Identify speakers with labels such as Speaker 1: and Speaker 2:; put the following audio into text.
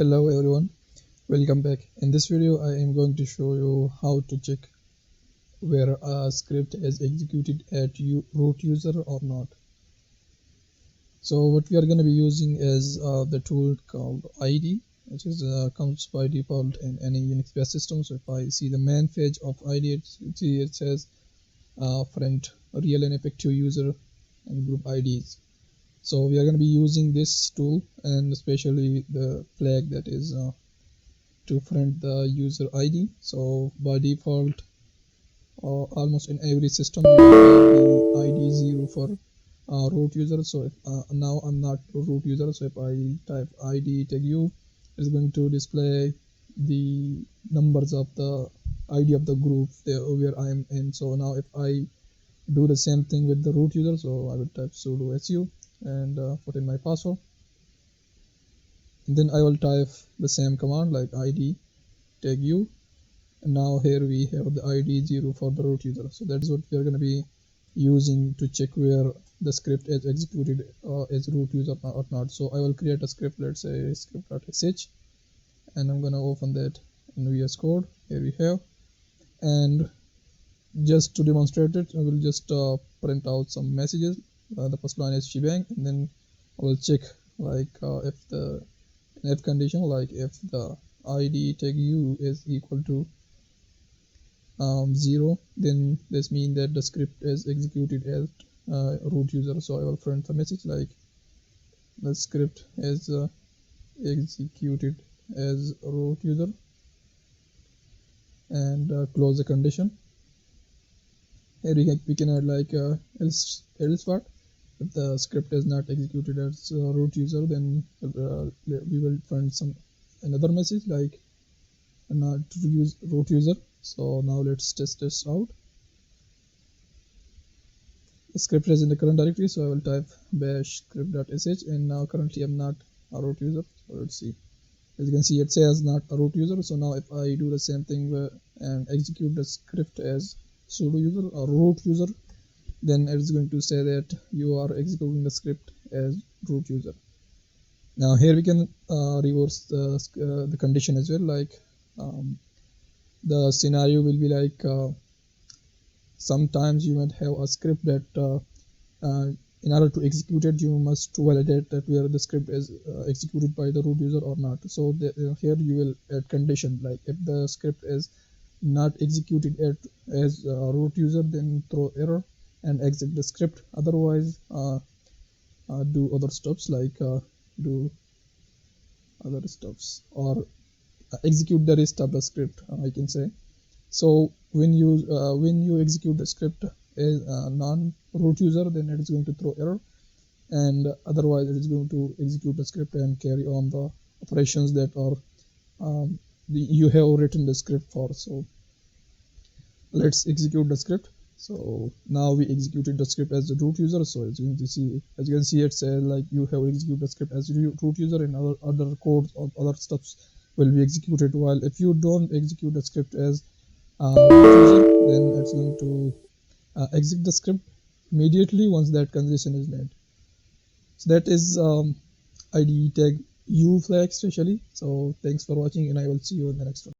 Speaker 1: Hello everyone, welcome back. In this video I am going to show you how to check where a script is executed at root user or not. So what we are going to be using is the tool called ID, which is comes by default in any Unix based system. So if I see the main page of ID, it says friend, real and effective user and group IDs. So we are going to be using this tool, and especially the flag that is to friend the user ID. So by default, almost in every system you have the ID 0 for root user. So if now I'm not root user, so if I type ID tag u, it's going to display the numbers of the ID of the group where I am in. So now if I do the same thing with the root user, so I will type sudo su and put in my password, and then I will type the same command like ID tag u, and now here we have the ID 0 for the root user. So that is what we are going to be using to check where the script is executed as root user or not. So I will create a script, let's say script.sh, and I'm going to open that in VS Code. Here we have, and just to demonstrate it, I will just print out some messages. The first line is shebang, and then I will check like if condition, like if the ID tag u is equal to 0, then this means that the script is executed as root user. So I will print the message like the script is executed as root user, and close the condition. Here we can add like else part. If the script is not executed as root user, then we will find another message like not use root user. So now let's test this out. The script is in the current directory, so I will type bash script.sh, and now currently I'm not a root user. So let's see. As you can see, it says not a root user. So now if I do the same thing and execute the script as sudo user or root user, then it's going to say that you are executing the script as root user. Now here we can reverse the condition as well, like the scenario will be like sometimes you might have a script that in order to execute it, you must validate that where the script is executed by the root user or not. So here you will add condition, like if the script is not executed as root user, then throw error and exit the script. Otherwise do other stuffs like or execute the rest of the script, I can say. So when you execute the script as a non-root user, then it is going to throw error, and otherwise it is going to execute the script and carry on the operations that are you have written the script for. So let's execute the script. So now we executed the script as the root user. So as you can see, it says like you have executed the script as root user, and other codes or other stuffs will be executed. While if you don't execute the script as root user, then it's going to exit the script immediately once that condition is met. So that is ID tag u flag especially. So thanks for watching, and I will see you in the next one.